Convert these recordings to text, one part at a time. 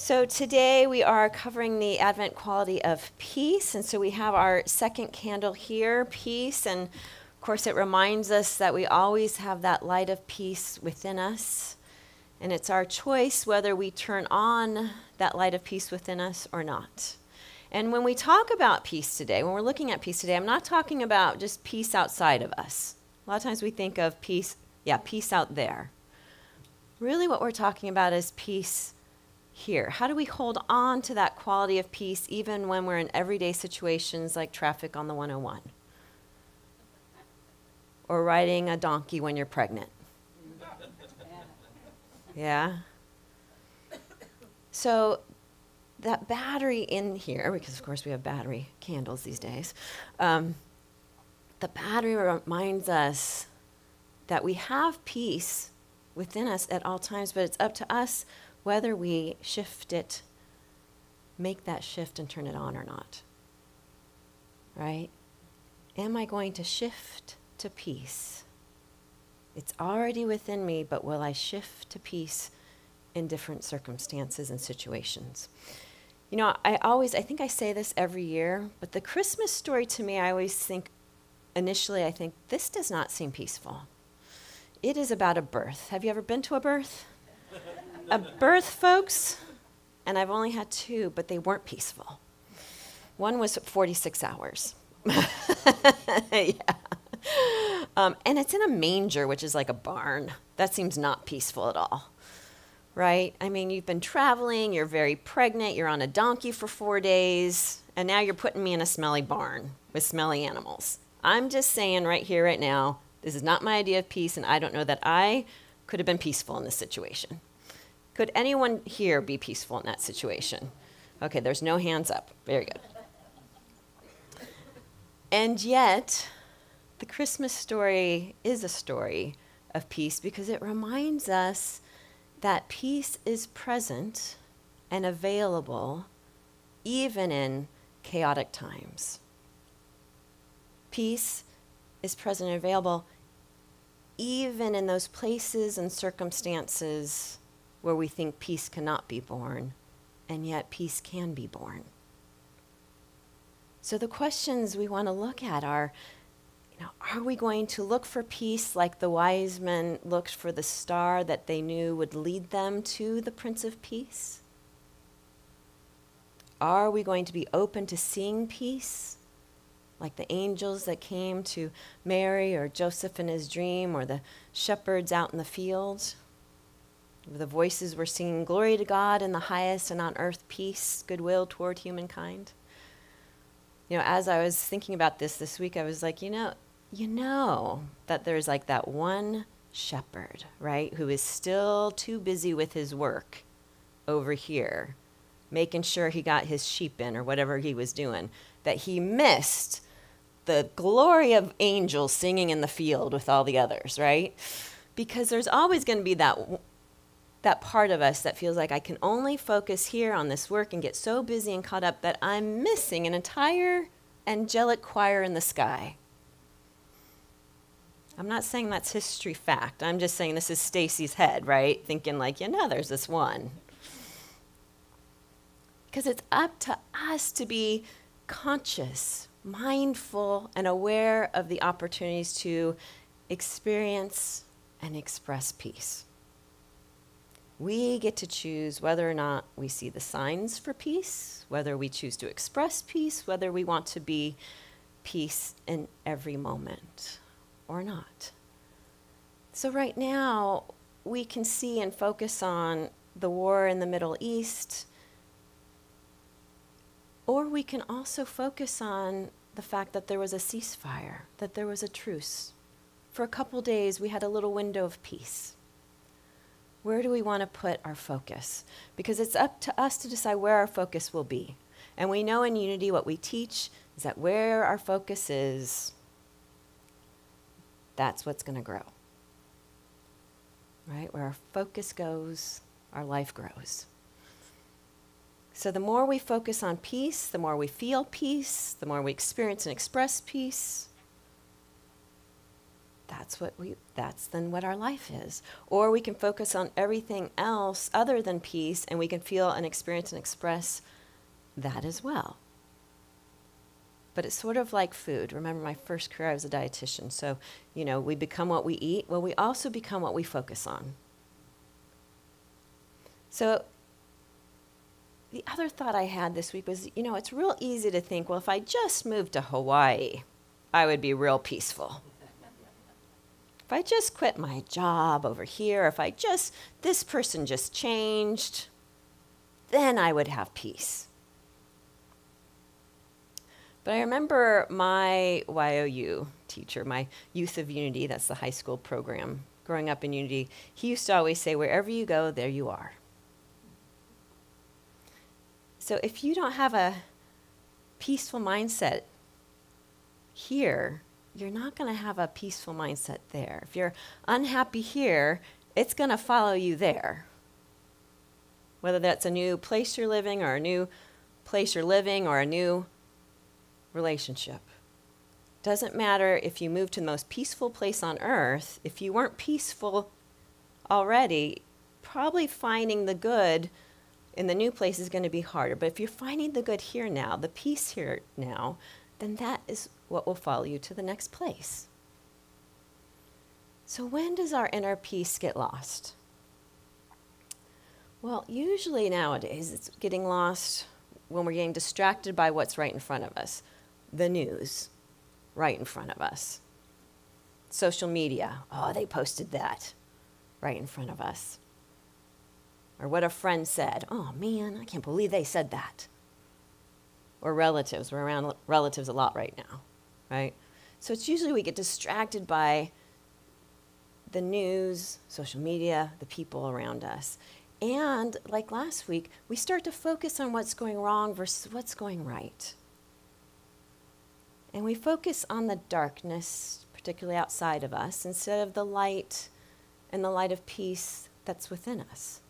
So today we are covering the Advent quality of peace. And so we have our second candle here, peace. And of course, it reminds us that we always have that light of peace within us. And it's our choice whether we turn on that light of peace within us or not. And when we talk about peace today, when we're looking at peace today, I'm not talking about just peace outside of us. A lot of times we think of peace, peace out there. Really what we're talking about is peace here. How do we hold on to that quality of peace even when we're in everyday situations like traffic on the 101? Or riding a donkey when you're pregnant? Yeah? So that battery in here, because of course we have battery candles these days, the battery reminds us that we have peace within us at all times, but it's up to us whether we shift it, make that shift and turn it on or not. Right? Am I going to shift to peace? It's already within me, but will I shift to peace in different circumstances and situations? You know, I think I say this every year, but the Christmas story to me, I always think, initially I think, this does not seem peaceful. It is about a birth. Have you ever been to a birth? A birth, folks, and I've only had two, but they weren't peaceful. One was 46 hours. Yeah. And it's in a manger, which is like a barn. That seems not peaceful at all, right? I mean, you've been traveling, you're very pregnant, you're on a donkey for 4 days, and now you're putting me in a smelly barn with smelly animals. I'm just saying right here, right now, this is not my idea of peace, and I don't know that I could have been peaceful in this situation. Could anyone here be peaceful in that situation? Okay, there's no hands up. Very good. And yet, the Christmas story is a story of peace because it reminds us that peace is present and available even in chaotic times. Peace is present and available even in those places and circumstances where we think peace cannot be born, and yet peace can be born. So the questions we want to look at are, are we going to look for peace like the wise men looked for the star that they knew would lead them to the Prince of Peace? Are we going to be open to seeing peace like the angels that came to Mary or Joseph in his dream or the shepherds out in the field? The voices were singing, "Glory to God in the highest, and on earth peace, goodwill toward humankind." As I was thinking about this week, I was like, you know that there's like that one shepherd, right, who is still too busy with his work over here, making sure he got his sheep in or whatever he was doing, that he missed the glory of angels singing in the field with all the others, right? Because there's always going to be that part of us that feels like I can only focus here on this work and get so busy and caught up that I'm missing an entire angelic choir in the sky. I'm not saying that's history fact. I'm just saying this is Stacy's head, right? Thinking like, there's this one. Because it's up to us to be conscious, mindful, and aware of the opportunities to experience and express peace. We get to choose whether or not we see the signs for peace, whether we choose to express peace, whether we want to be peace in every moment or not. So right now, we can see and focus on the war in the Middle East, or we can also focus on the fact that there was a ceasefire, that there was a truce. For a couple days, we had a little window of peace. Where do we want to put our focus? Because it's up to us to decide where our focus will be. And we know in Unity what we teach is that where our focus is, that's what's going to grow. Right? Where our focus goes, our life grows. So the more we focus on peace, the more we feel peace, the more we experience and express peace, that's then what our life is. Or we can focus on everything else other than peace, and we can feel and experience and express that as well. But it's sort of like food. Remember my first career, I was a dietitian. So, we become what we eat. Well, we also become what we focus on. So the other thought I had this week was, it's real easy to think, well, if I just moved to Hawaii, I would be real peaceful. If I just quit my job over here, this person just changed, then I would have peace. But I remember my YOU teacher, my Youth of Unity, that's the high school program, growing up in Unity, he used to always say, wherever you go, there you are. So if you don't have a peaceful mindset here, you're not going to have a peaceful mindset there. If you're unhappy here, it's going to follow you there. Whether that's a new place you're living or a new place you're living or a new relationship. Doesn't matter if you move to the most peaceful place on earth, if you weren't peaceful already, probably finding the good in the new place is going to be harder. But if you're finding the good here now, the peace here now, then that is what will follow you to the next place. So when does our inner peace get lost? Well, usually nowadays it's getting lost when we're getting distracted by what's right in front of us. The news, right in front of us. Social media, they posted that, right in front of us. Or what a friend said, oh man, I can't believe they said that. Or relatives, we're around relatives a lot right now, right? So it's usually we get distracted by the news, social media, the people around us. And like last week, we start to focus on what's going wrong versus what's going right. And we focus on the darkness, particularly outside of us, instead of the light and the light of peace that's within us.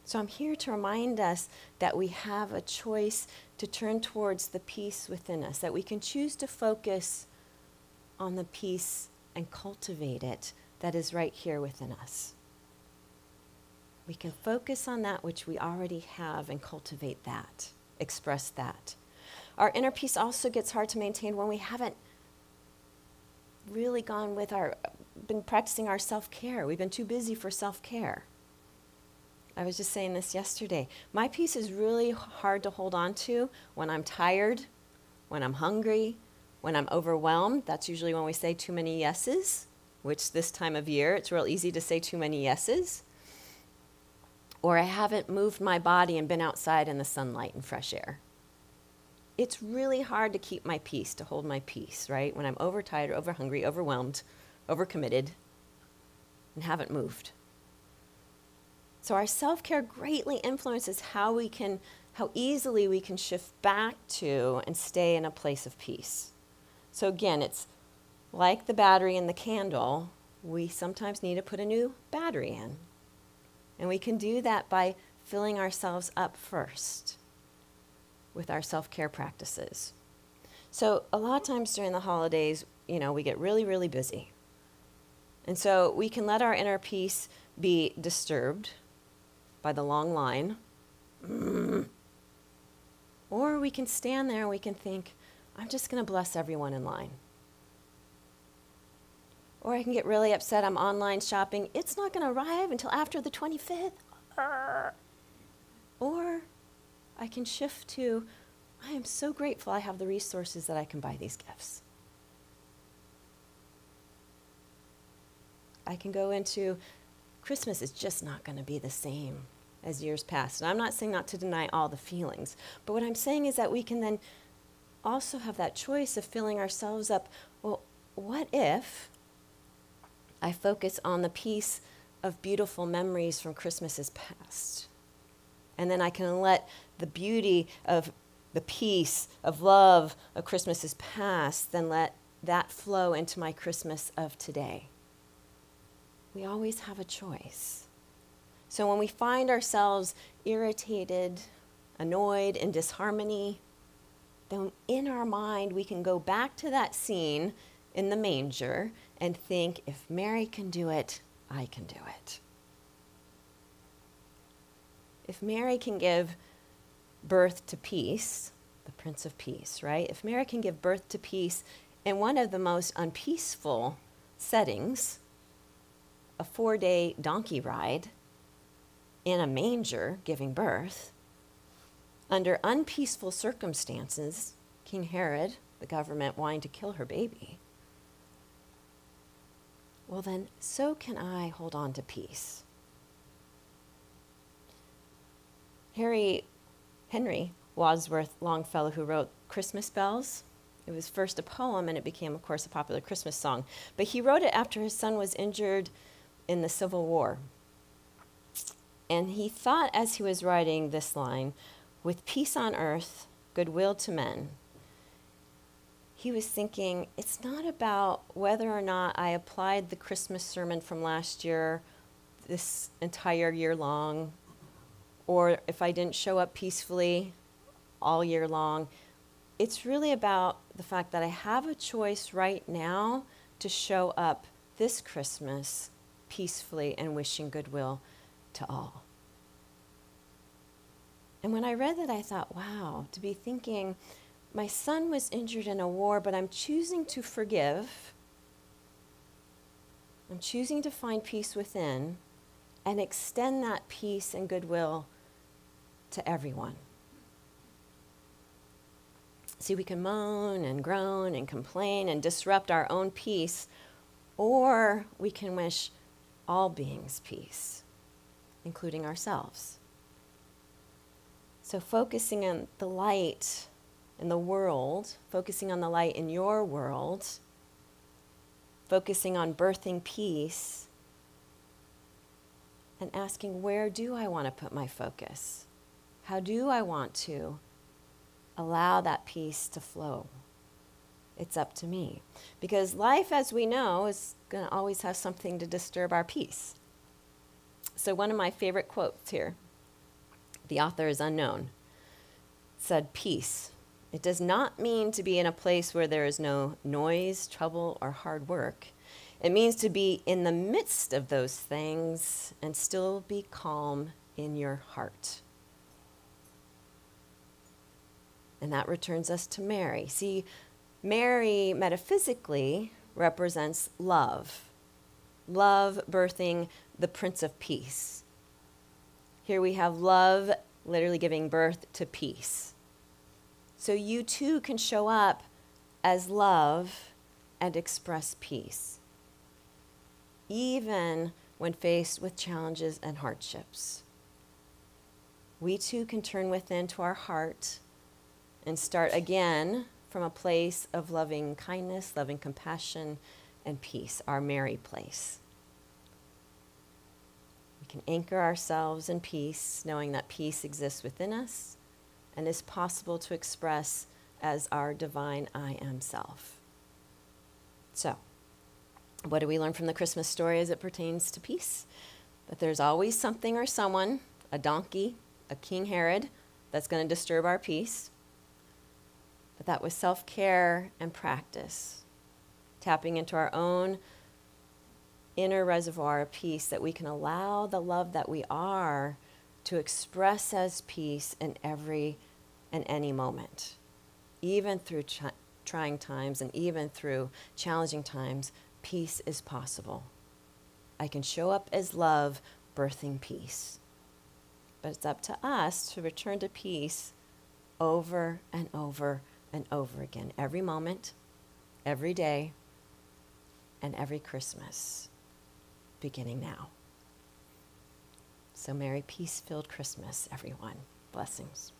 So I'm here to remind us that we have a choice to turn towards the peace within us, that we can choose to focus on the peace and cultivate it that is right here within us. We can focus on that which we already have and cultivate that, express that. Our inner peace also gets hard to maintain when we haven't really been practicing our self-care. We've been too busy for self-care. I was just saying this yesterday. My peace is really hard to hold on to when I'm tired, when I'm hungry, when I'm overwhelmed. That's usually when we say too many yeses, which this time of year, it's real easy to say too many yeses. Or I haven't moved my body and been outside in the sunlight and fresh air. It's really hard to keep my peace, to hold my peace, right? When I'm overtired, overhungry, overwhelmed, overcommitted, and haven't moved. So our self-care greatly influences how easily we can shift back to and stay in a place of peace. So again, it's like the battery in the candle. We sometimes need to put a new battery in. And we can do that by filling ourselves up first with our self-care practices. So a lot of times during the holidays, we get really, really busy. And so we can let our inner peace be disturbed by the long line. Or we can stand there and we can think, I'm just going to bless everyone in line. Or I can get really upset, I'm online shopping. It's not going to arrive until after the 25th. Or I can shift to, I am so grateful I have the resources that I can buy these gifts. I can go into, Christmas is just not going to be the same as years past. And I'm not saying not to deny all the feelings, but what I'm saying is that we can then also have that choice of filling ourselves up. Well, what if I focus on the peace of beautiful memories from Christmases past? And then I can let the beauty of the peace of love of Christmases past, then let that flow into my Christmas of today. We always have a choice. So when we find ourselves irritated, annoyed, in disharmony, then in our mind we can go back to that scene in the manger and think, if Mary can do it, I can do it. If Mary can give birth to peace, the Prince of Peace, right? If Mary can give birth to peace in one of the most unpeaceful settings, a 4-day donkey ride in a manger giving birth, under unpeaceful circumstances, King Herod, the government wanting to kill her baby, well then, so can I hold on to peace. Henry Wadsworth Longfellow, who wrote Christmas Bells, it was first a poem and it became, of course, a popular Christmas song. But he wrote it after his son was injured in the Civil War. And he thought, as he was writing this line, with peace on earth, goodwill to men, he was thinking, it's not about whether or not I applied the Christmas sermon from last year this entire year long, or if I didn't show up peacefully all year long. It's really about the fact that I have a choice right now to show up this Christmas peacefully and wishing goodwill to all. And when I read that, I thought, wow, to be thinking, my son was injured in a war, but I'm choosing to forgive. I'm choosing to find peace within and extend that peace and goodwill to everyone. See, we can moan and groan and complain and disrupt our own peace, or we can wish all beings peace, including ourselves. So focusing on the light in the world, focusing on the light in your world, focusing on birthing peace, and asking, where do I want to put my focus? How do I want to allow that peace to flow? It's up to me. Because life, as we know, is going to always have something to disturb our peace. So one of my favorite quotes here, the author is unknown, said, peace. It does not mean to be in a place where there is no noise, trouble, or hard work. It means to be in the midst of those things and still be calm in your heart. And that returns us to Mary. See, Mary metaphysically represents love. Love birthing the Prince of Peace. Here we have love literally giving birth to peace. So you too can show up as love and express peace, even when faced with challenges and hardships. We too can turn within to our heart and start again from a place of loving kindness, loving compassion, and peace, our Mary place. We can anchor ourselves in peace, knowing that peace exists within us and is possible to express as our divine I am self. So, what do we learn from the Christmas story as it pertains to peace? That there's always something or someone, a donkey, a King Herod, that's going to disturb our peace. But that with self-care and practice, tapping into our own inner reservoir of peace, that we can allow the love that we are to express as peace in every and any moment. Even through trying times and even through challenging times, peace is possible. I can show up as love, birthing peace. But it's up to us to return to peace over and over and over again, every moment, every day, and every Christmas, beginning now. So Merry Peace-Filled Christmas, everyone. Blessings.